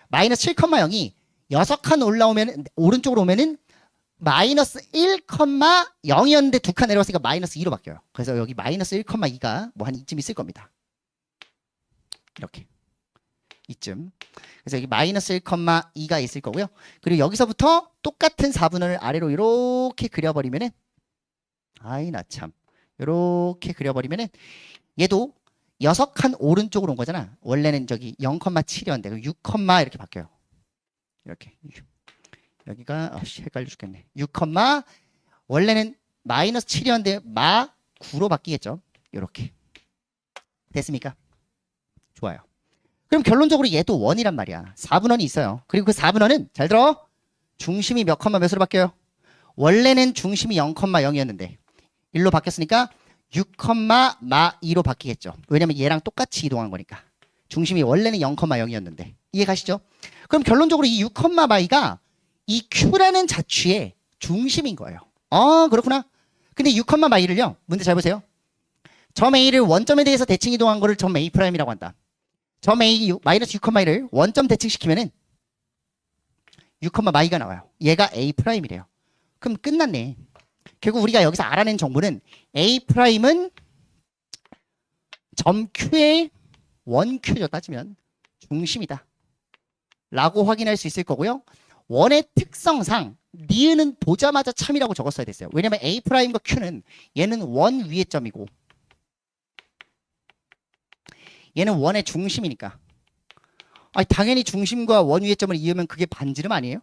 마이너스 7,0이 6칸 올라오면 오른쪽으로 오면은 마이너스 1,0이었는데 2칸 내려왔으니까 마이너스 2로 바뀌어요. 그래서 여기 마이너스 1,2가 뭐 한 이쯤 있을 겁니다. 이렇게 이쯤. 그래서 여기 마이너스 1,2가 있을 거고요. 그리고 여기서부터 똑같은 4분원을 아래로 이렇게 그려버리면은 아이 나 참 이렇게 그려버리면은 얘도 6칸 오른쪽으로 온 거잖아. 원래는 저기 0,7이었는데 6, 이렇게 바뀌어요. 이렇게 여기가 헷갈려 죽겠네. 6, 원래는 마이너스 7이었는데 마 9로 바뀌겠죠. 이렇게 됐습니까? 좋아요. 그럼 결론적으로 얘도 원이란 말이야. 4분원이 있어요. 그리고 그 4분원은 잘 들어. 중심이 몇 컴마 몇으로 바뀌어요? 원래는 중심이 0,0이었는데 1로 바뀌었으니까 6, 마 2로 바뀌겠죠. 왜냐면 얘랑 똑같이 이동한 거니까. 중심이 원래는 0,0이었는데. 이해 가시죠? 그럼 결론적으로 이 6, 마이가 이 Q라는 자취의 중심인 거예요. 그렇구나. 근데 6, 마이를요. 문제 잘 보세요. 점 A를 원점에 대해서 대칭 이동한 거를 점 A'이라고 한다. 점 A 마이너스 6, 마이를 원점 대칭시키면은 6, 마이가 나와요. 얘가 A'이래요. 그럼 끝났네. 결국 우리가 여기서 알아낸 정보는 A'은 점 Q의 원Q죠. 따지면 중심이다 라고 확인할 수 있을 거고요. 원의 특성상 니은은 보자마자 참이라고 적었어야 됐어요. 왜냐면 A'과 Q는 얘는 원 위의 점이고 얘는 원의 중심이니까. 아니, 당연히 중심과 원 위의 점을 이으면 그게 반지름 아니에요?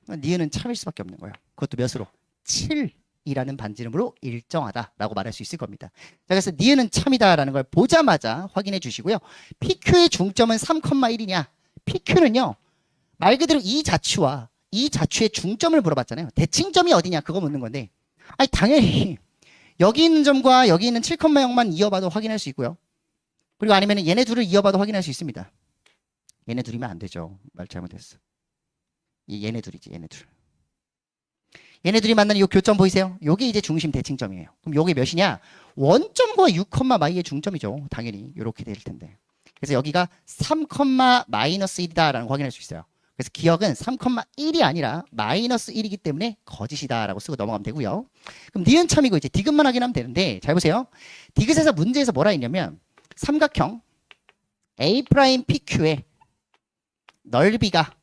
니은은 참일 수밖에 없는 거예요. 그것도 몇으로? 7이라는 반지름으로 일정하다라고 말할 수 있을 겁니다. 자, 그래서 니은은 참이다라는 걸 보자마자 확인해 주시고요. PQ의 중점은 3,1이냐? PQ는요. 말 그대로 이 자취와 이 자취의 중점을 물어봤잖아요. 대칭점이 어디냐? 그거 묻는 건데. 아니, 당연히 여기 있는 점과 여기 있는 7,0만 이어봐도 확인할 수 있고요. 그리고 아니면 얘네 둘을 이어봐도 확인할 수 있습니다. 얘네 둘이면 안 되죠. 말 잘못했어. 얘네 둘이지, 얘네 둘. 얘네 둘이 만나는 이 교점 보이세요? 요게 이제 중심 대칭점이에요. 그럼 요게 몇이냐? 원점과 6, 마이의 중점이죠. 당연히 이렇게 될 텐데. 그래서 여기가 3,-1이다라는 거 확인할 수 있어요. 그래서 기억은 3,1이 아니라 마이너스 1이기 때문에 거짓이다라고 쓰고 넘어가면 되고요. 그럼 니은 참이고 이제 디귿만 확인하면 되는데 잘 보세요. 디귿에서 문제에서 뭐라 했냐면 삼각형 A'PQ의 넓이가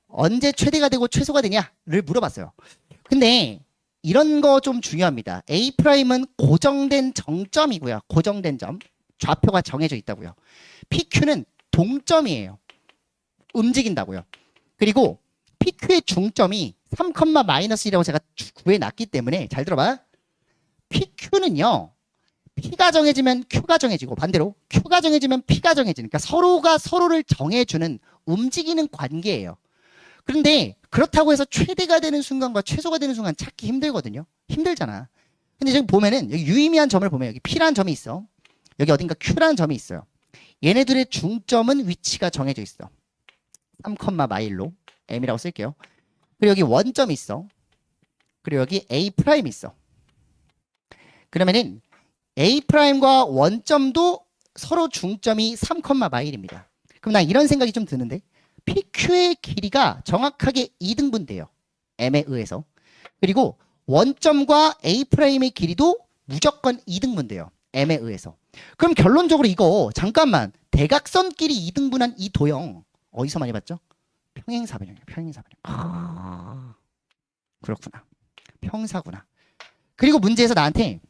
언제 최대가 되고 최소가 되냐를 물어봤어요. 근데 이런 거 좀 중요합니다. A'은 고정된 정점이고요. 고정된 점. 좌표가 정해져 있다고요. PQ는 동점이에요. 움직인다고요. 그리고 PQ의 중점이 3,-1이라고 제가 구해놨기 때문에 잘 들어봐. PQ는요. P가 정해지면 Q가 정해지고 반대로 Q가 정해지면 P가 정해지니까 서로가 서로를 정해주는 움직이는 관계예요. 그런데 그렇다고 해서 최대가 되는 순간과 최소가 되는 순간 찾기 힘들거든요. 힘들잖아. 근데 지금 보면은 여기 유의미한 점을 보면 여기 P라는 점이 있어. 여기 어딘가 Q라는 점이 있어요. 얘네들의 중점은 위치가 정해져 있어. 3,마일로 M이라고 쓸게요. 그리고 여기 원점이 있어. 그리고 여기 A' 있어. 그러면은 A'과 원점도 서로 중점이 3,마일입니다. 그럼 난 이런 생각이 좀 드는데 PQ의 길이가 정확하게 2등분돼요. M에 의해서. 그리고 원점과 A'의 길이도 무조건 2등분돼요. M에 의해서. 그럼 결론적으로 이거 잠깐만 대각선끼리 2등분한 이 도형 어디서 많이 봤죠? 평행사변형이에요. 평행사변형. 그렇구나. 평사구나. 그리고 문제에서 나한테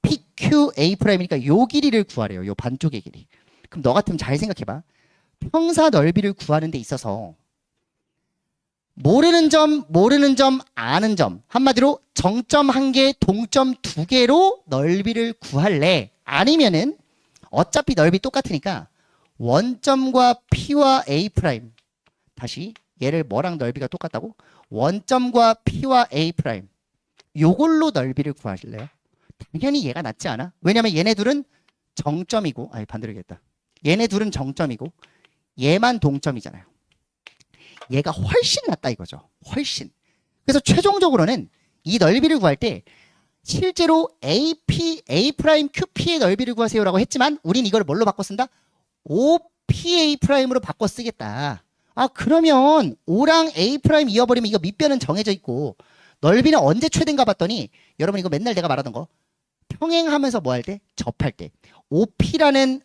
PQA'이니까 요 길이를 구하래요. 요 반쪽의 길이. 그럼 너 같으면 잘 생각해봐. 평사 넓이를 구하는 데 있어서 모르는 점, 아는 점. 한마디로 정점 1개, 동점 2개로 넓이를 구할래? 아니면은 어차피 넓이 똑같으니까 원점과 P와 A'. 다시 얘를 뭐랑 넓이가 똑같다고? 원점과 P와 A'. 요걸로 넓이를 구하실래요? 당연히 얘가 낫지 않아? 왜냐면 얘네 둘은 정점이고, 반대로 얘기했다. 얘네 둘은 정점이고 얘만 동점이잖아요. 얘가 훨씬 낫다 이거죠. 훨씬. 그래서 최종적으로는 이 넓이를 구할 때 실제로 AP, A'Qp의 넓이를 구하세요라고 했지만 우린 이걸 뭘로 바꿔 쓴다? OPA'으로 바꿔 쓰겠다. 아, 그러면 O랑 A' 이어버리면 이거 밑변은 정해져 있고 넓이는 언제 최대인가 봤더니 여러분 이거 맨날 내가 말하던 거 평행하면서 뭐 할 때? 접할 때. OA'이라는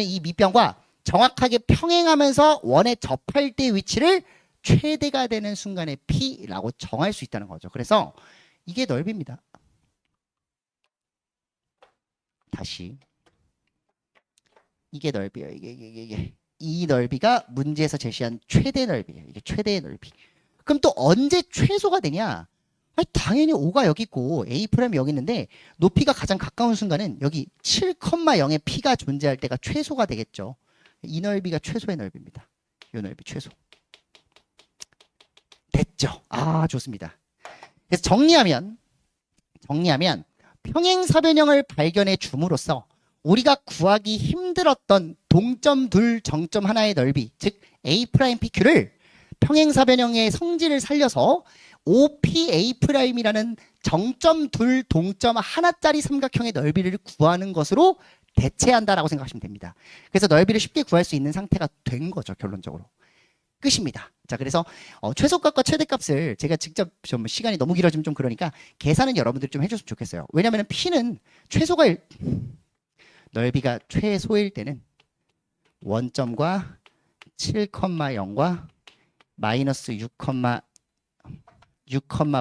이 밑변과 정확하게 평행하면서 원에 접할 때 위치를 최대가 되는 순간에 P라고 정할 수 있다는 거죠. 그래서 이게 넓이입니다. 다시. 이게 넓이에요. 이게. 이 넓이가 문제에서 제시한 최대 넓이에요. 이게 최대의 넓이. 그럼 또 언제 최소가 되냐? 아니, 당연히 O가 여기 있고 A' 여기 있는데 높이가 가장 가까운 순간은 여기 7,0의 P가 존재할 때가 최소가 되겠죠. 이 넓이가 최소의 넓이입니다. 이 넓이 최소. 됐죠? 아, 좋습니다. 그래서 정리하면 평행사변형을 발견해 줌으로써 우리가 구하기 힘들었던 동점 둘 정점 하나의 넓이, 즉 A'PQ를 평행사변형의 성질을 살려서 OPA'이라는 정점 둘 동점 하나짜리 삼각형의 넓이를 구하는 것으로 대체한다라고 생각하시면 됩니다. 그래서 넓이를 쉽게 구할 수 있는 상태가 된 거죠, 결론적으로. 끝입니다. 자, 그래서 최소값과 최대값을 제가 직접 좀 시간이 너무 길어지면 좀 그러니까 계산은 여러분들이 좀 해줬으면 좋겠어요. 왜냐하면 P는 넓이가 최소일 때는 원점과 7,0과 마이너스 6,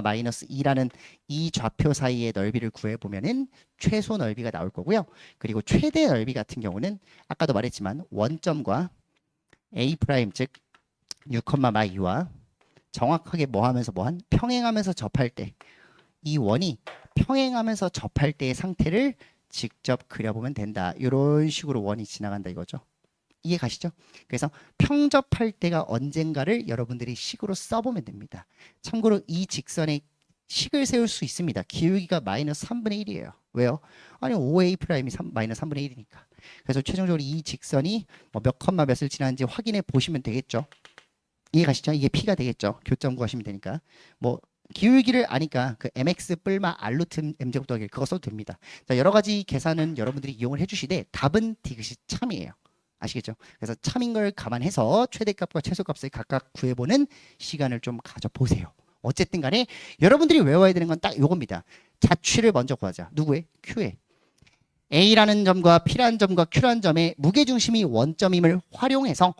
마이너스 2라는 이 좌표 사이의 넓이를 구해보면은 최소 넓이가 나올 거고요. 그리고 최대 넓이 같은 경우는 아까도 말했지만 원점과 A' 즉 6, 마2와 정확하게 평행하면서 접할 때 이 원이 평행하면서 접할 때의 상태를 직접 그려보면 된다. 이런 식으로 원이 지나간다 이거죠. 이해 가시죠? 그래서 평접할 때가 언젠가를 여러분들이 식으로 써보면 됩니다. 참고로 이 직선에 식을 세울 수 있습니다. 기울기가 마이너스 3분의 1이에요. 왜요? 아니 5A' 마이너스 3분의 1이니까. 그래서 최종적으로 이 직선이 몇 컴마 몇을 지나는지 확인해 보시면 되겠죠. 이해 가시죠? 이게 P가 되겠죠. 교점 구하시면 되니까. 뭐 기울기를 아니까 그 mx 뿔마 r루트 m제곱 더하기 그거 써도 됩니다. 자, 여러 가지 계산은 여러분들이 이용을 해주시되 답은 디귿이 참이에요. 아시겠죠? 그래서 참인 걸 감안해서 최대값과 최소값을 각각 구해보는 시간을 좀 가져보세요. 어쨌든 간에 여러분들이 외워야 되는 건 딱 요겁니다. 자취를 먼저 구하자. 누구의? Q의. A라는 점과 P라는 점과 Q라는 점의 무게중심이 원점임을 활용해서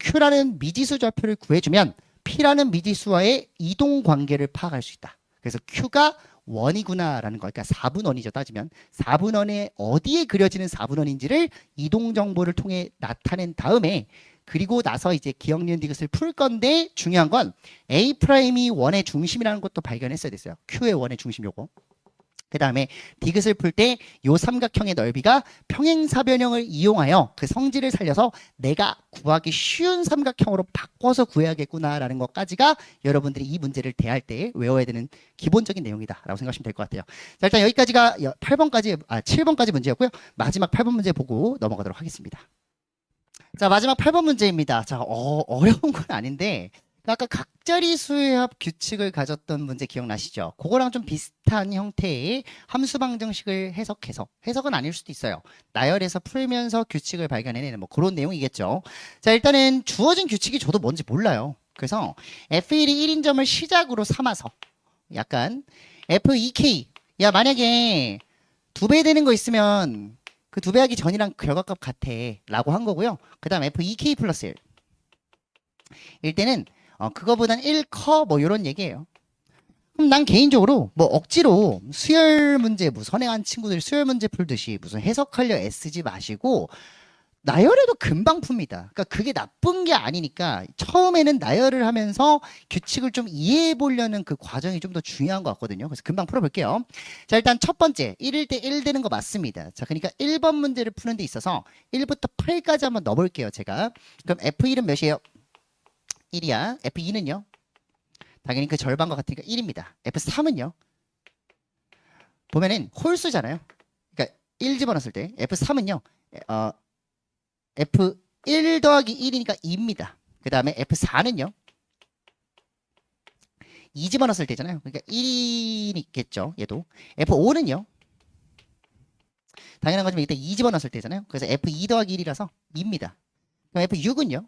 Q라는 미지수 좌표를 구해주면 P라는 미지수와의 이동 관계를 파악할 수 있다. 그래서 Q가 원이구나라는 거. 그러니까 4분원이죠. 따지면 4분원에 어디에 그려지는 4분원인지를 이동 정보를 통해 나타낸 다음에 그리고 나서 이제 기억 니은 디귿을 풀 건데 중요한 건 A'이 원의 중심이라는 것도 발견했어야 됐어요. Q의 원의 중심 요거. 그 다음에 디귿을 풀 때 요 삼각형의 넓이가 평행사변형을 이용하여 그 성질을 살려서 내가 구하기 쉬운 삼각형으로 바꿔서 구해야겠구나라는 것까지가 여러분들이 이 문제를 대할 때 외워야 되는 기본적인 내용이다라고 생각하시면 될 것 같아요. 자, 일단 여기까지가 7번까지 문제였고요. 마지막 8번 문제 보고 넘어가도록 하겠습니다. 자, 마지막 8번 문제입니다. 자, 어려운 건 아닌데 아까 각자리 수회합 규칙을 가졌던 문제 기억나시죠? 그거랑 좀 비슷한 형태의 함수 방정식을 해석은 아닐 수도 있어요. 나열해서 풀면서 규칙을 발견해내는 뭐 그런 내용이겠죠. 자, 일단은 주어진 규칙이 저도 뭔지 몰라요. 그래서 F1이 1인 점을 시작으로 삼아서 약간 F2K 야 만약에 2배 되는 거 있으면 그 2배 하기 전이랑 결과값 같아 라고 한 거고요. 그 다음 F2K 플러스 1 일 때는 그거보단 1 커 뭐 이런 얘기예요. 그럼 난 개인적으로 뭐 억지로 수열 문제 선행한 친구들이 수열 문제 풀듯이 무슨 해석하려 애쓰지 마시고 나열해도 금방 풉니다. 그러니까 그게 나쁜 게 아니니까 처음에는 나열을 하면서 규칙을 좀 이해해 보려는 그 과정이 좀 더 중요한 것 같거든요. 그래서 금방 풀어볼게요. 자, 일단 첫 번째 1일 때 1 되는 거 맞습니다. 자, 그러니까 1번 문제를 푸는 데 있어서 1부터 8까지 한번 넣어볼게요. 제가. 그럼 F1은 몇이에요? 1이야. F2는요? 당연히 그 절반과 같으니까 1입니다. F3은요? 보면은 홀수잖아요. 그러니까 1 집어넣었을 때 F3은요. F 1 더하기 1이니까 2입니다. 그 다음에 F4는요. 2 집어넣었을 때잖아요. 그러니까 1이 있겠죠. 얘도. F5는요. 당연한 거지만 이때 2 집어넣었을 때잖아요. 그래서 F2 더하기 1이라서 2입니다. 그럼 F6은요.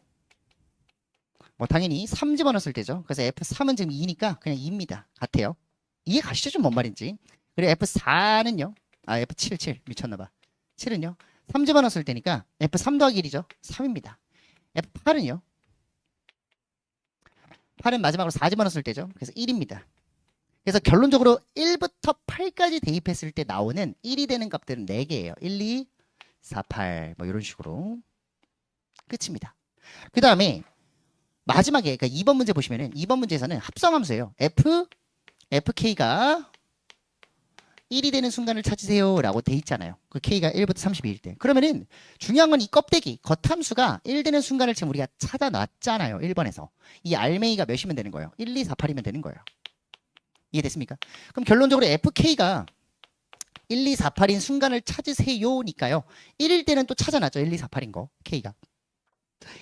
뭐 당연히 3 집어넣었을 때죠. 그래서 F3은 지금 2니까 그냥 2입니다. 같아요. 이해 가시죠? 좀 뭔 말인지. 그리고 F4는요. 아 F7, 7 미쳤나봐. 7은요. 3 집어넣었을 때니까 F3 더하기 1이죠. 3입니다. F8은요. 8은 마지막으로 4 집어넣었을 때죠. 그래서 1입니다. 그래서 결론적으로 1부터 8까지 대입했을 때 나오는 1이 되는 값들은 4개예요. 1, 2, 4, 8 뭐 이런 식으로 끝입니다. 그 다음에 마지막에 그러니까 2번 문제 보시면은 2번 문제에서는 합성함수예요. fk가 1이 되는 순간을 찾으세요 라고 돼 있잖아요. 그 k가 1부터 32일 때. 그러면은 중요한 건 이 껍데기 겉함수가 1 되는 순간을 지금 우리가 찾아놨잖아요. 1번에서. 이 알맹이가 몇이면 되는 거예요? 1, 2, 4, 8이면 되는 거예요. 이해됐습니까? 그럼 결론적으로 fk가 1, 2, 4, 8인 순간을 찾으세요니까요. 1일 때는 또 찾아놨죠. 1, 2, 4, 8인 거 k가.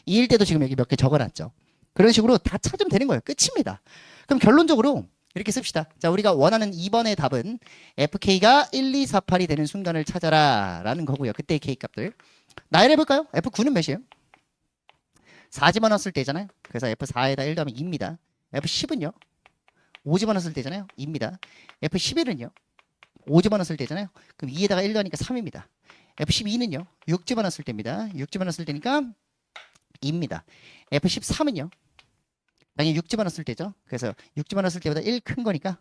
2일 때도 지금 여기 몇 개 적어놨죠. 그런 식으로 다 찾으면 되는 거예요. 끝입니다. 그럼 결론적으로 이렇게 씁시다. 자, 우리가 원하는 2번의 답은 fk가 1, 2, 4, 8이 되는 순간을 찾아라 라는 거고요. 그때의 k값들. 나열해 볼까요? f9는 몇이에요? 4 집어넣었을 때잖아요. 그래서 f4에다 1 더하면 2입니다. f10은요? 5 집어넣었을 때잖아요. 2입니다. f11은요? 5 집어넣었을 때잖아요. 그럼 2에다가 1 더하니까 3입니다. f12는요? 6 집어넣었을 때입니다. 6 집어넣었을 때니까 2입니다. f13은요? 당연히 6 집어넣었을 때죠. 그래서 6 집어넣었을 때보다 1 큰 거니까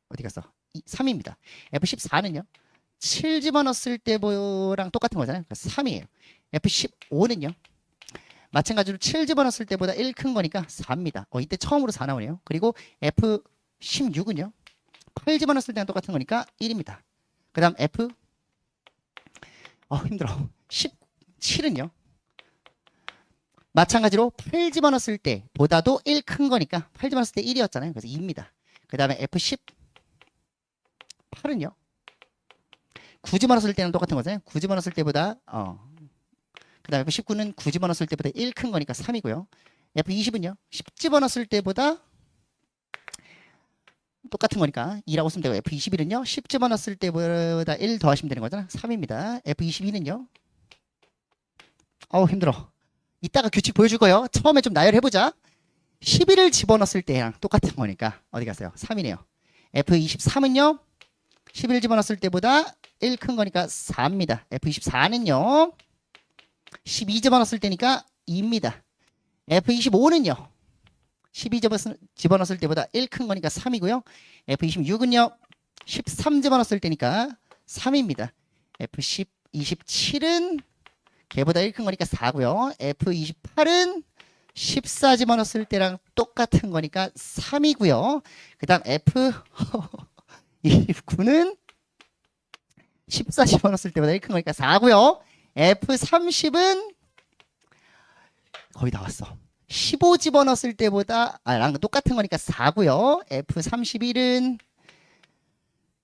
어디 갔어? 3입니다. F14는요. 7 집어넣었을 때랑 똑같은 거잖아요. 그래서 3이에요. F15는요. 마찬가지로 7 집어넣었을 때보다 1 큰 거니까 4입니다. 이때 처음으로 4 나오네요. 그리고 F16은요. 8 집어넣었을 때랑 똑같은 거니까 1입니다. 그 다음 힘들어. 17은요. 마찬가지로 8 집어넣었을 때보다도 1 큰 거니까 8 집어넣었을 때 1이었잖아요. 그래서 2입니다. 그 다음에 F18은요. 9 집어넣었을 때는 똑같은 거잖아요. 9 집어넣었을 때보다 그 다음에 F19는 9 집어넣었을 때보다 1 큰 거니까 3이고요. F20은요. 10 집어넣었을 때보다 똑같은 거니까 2라고 쓰면 되고 F21은요. 10 집어넣었을 때보다 1 더하시면 되는 거잖아요. 3입니다. F22는요. 힘들어. 이따가 규칙 보여줄 거예요. 처음에 좀 나열해보자. 11을 집어넣었을 때랑 똑같은 거니까 어디 갔어요? 3이네요. F23은요. 11 집어넣었을 때보다 1 큰 거니까 4입니다. F24는요. 12 집어넣었을 때니까 2입니다. F25는요. 12 집어넣었을 때보다 1 큰 거니까 3이고요. F26은요. 13 집어넣었을 때니까 3입니다. F27은 걔보다 1 큰 거니까 4고요. F28은 14 집어넣었을 때랑 똑같은 거니까 3이고요. 그 다음 F29는 14 집어넣었을 때보다 1 큰 거니까 4고요. F30은 거의 다 왔어. 15 집어넣었을 때보다 랑 똑같은 거니까 4고요. F31은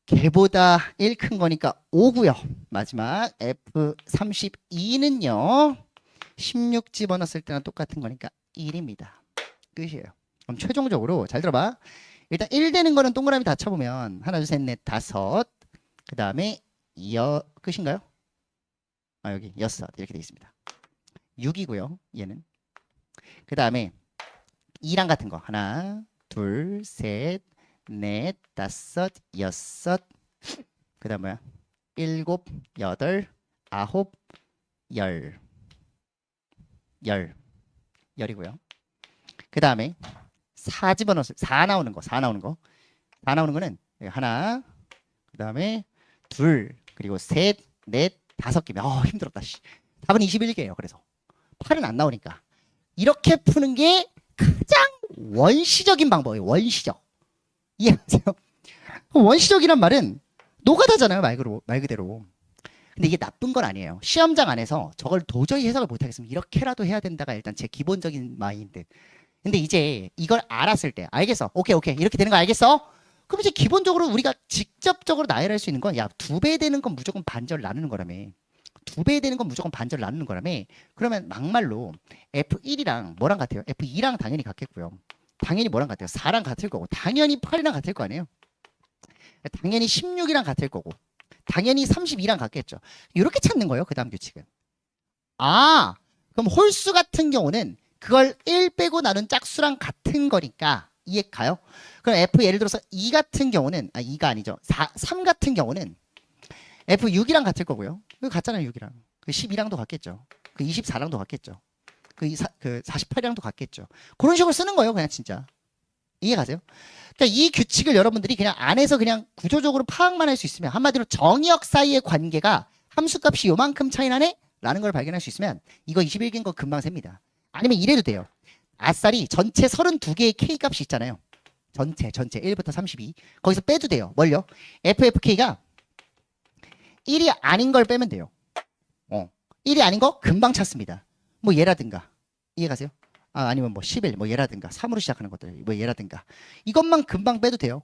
걔보다 1 큰 거니까 5고요. 마지막 F32는요. 16 집어넣었을 때랑 똑같은 거니까 1입니다. 끝이에요. 그럼 최종적으로 잘 들어봐. 일단 1 되는 거는 동그라미 다 쳐보면 하나, 둘, 셋, 넷, 다섯. 그 다음에 끝인가요? 여기 6 이렇게 되어 있습니다. 6이고요. 얘는. 그 다음에 2랑 같은 거 하나, 둘, 셋, 넷, 다섯, 여섯. 그 다음 뭐야? 7, 8, 9, 10. 10이고요. 그 다음에 4 집어넣었을 4 나오는 거. 4 나오는 거는 하나, 그 다음에 둘, 그리고 셋, 넷, 5개면 힘들었다. 답은 21개예요. 그래서 8은 안 나오니까 이렇게 푸는 게 가장 원시적인 방법이에요. 원시적. 이해하세요? 원시적이란 말은 노가다잖아요. 말 그대로. 근데 이게 나쁜 건 아니에요. 시험장 안에서 저걸 도저히 해석을 못하겠으면 이렇게라도 해야 된다가 일단 제 기본적인 마인드. 근데 이제 이걸 알았을 때 알겠어. 오케이 이렇게 되는 거 알겠어? 그럼 이제 기본적으로 우리가 직접적으로 나열할 수 있는 건 2배 되는 건 무조건 반절 나누는 거라며. 2배 되는 건 무조건 반절을 나누는 거라며. 그러면 막말로 F1이랑 뭐랑 같아요? F2랑 당연히 같겠고요. 당연히 뭐랑 같아요? 4랑 같을 거고, 당연히 8이랑 같을 거 아니에요? 당연히 16이랑 같을 거고, 당연히 32랑 같겠죠. 이렇게 찾는 거예요. 그 다음 규칙은. 아, 그럼 홀수 같은 경우는 그걸 1 빼고 나눈 짝수랑 같은 거니까 이해 가요? 그럼 F 예를 들어서 2 같은 경우는 2가 아니죠. 3 같은 경우는 F6이랑 같을 거고요. 그 같잖아요. 6이랑. 그 12랑도 같겠죠. 그 24랑도 같겠죠. 그 48이랑도 같겠죠. 그런 식으로 쓰는 거예요. 그냥 진짜. 이해 가세요? 그러니까 이 규칙을 여러분들이 그냥 안에서 그냥 구조적으로 파악만 할 수 있으면, 한마디로 정의역 사이의 관계가 함수값이 요만큼 차이 나네? 라는 걸 발견할 수 있으면 이거 21개인 거 금방 셉니다. 아니면 이래도 돼요. 아싸리 전체 32개의 K값이 있잖아요. 전체 1부터 32. 거기서 빼도 돼요. 뭘요? FFK가 1이 아닌 걸 빼면 돼요. 1이 아닌 거 금방 찾습니다. 뭐 얘라든가. 이해 가세요? 아니면 뭐 11, 뭐 얘라든가 3으로 시작하는 것들, 뭐 얘라든가. 이것만 금방 빼도 돼요.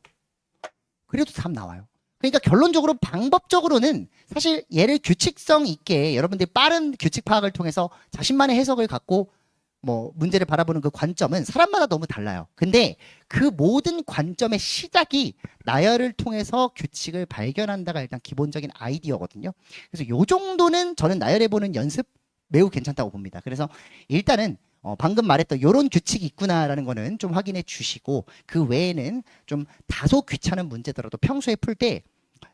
그래도 답 나와요. 그러니까 결론적으로 방법적으로는 사실 얘를 규칙성 있게 여러분들이 빠른 규칙 파악을 통해서 자신만의 해석을 갖고 뭐 문제를 바라보는 그 관점은 사람마다 너무 달라요. 근데 그 모든 관점의 시작이 나열을 통해서 규칙을 발견한다가 일단 기본적인 아이디어거든요. 그래서 요 정도는 저는 나열해보는 연습 매우 괜찮다고 봅니다. 그래서 일단은 방금 말했던 요런 규칙이 있구나라는 거는 좀 확인해 주시고, 그 외에는 좀 다소 귀찮은 문제더라도 평소에 풀 때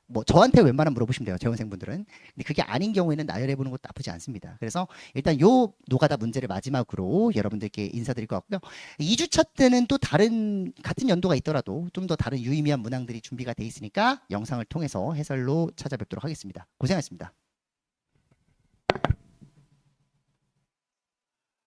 뭐 저한테 웬만하면 물어보시면 돼요. 재원생분들은. 근데 그게 아닌 경우에는 나열해보는 것도 나쁘지 않습니다. 그래서 일단 요 노가다 문제를 마지막으로 여러분들께 인사드릴 것 같고요. 2주차 때는 또 다른 같은 연도가 있더라도 좀 더 다른 유의미한 문항들이 준비가 돼 있으니까 영상을 통해서 해설로 찾아뵙도록 하겠습니다. 고생하셨습니다.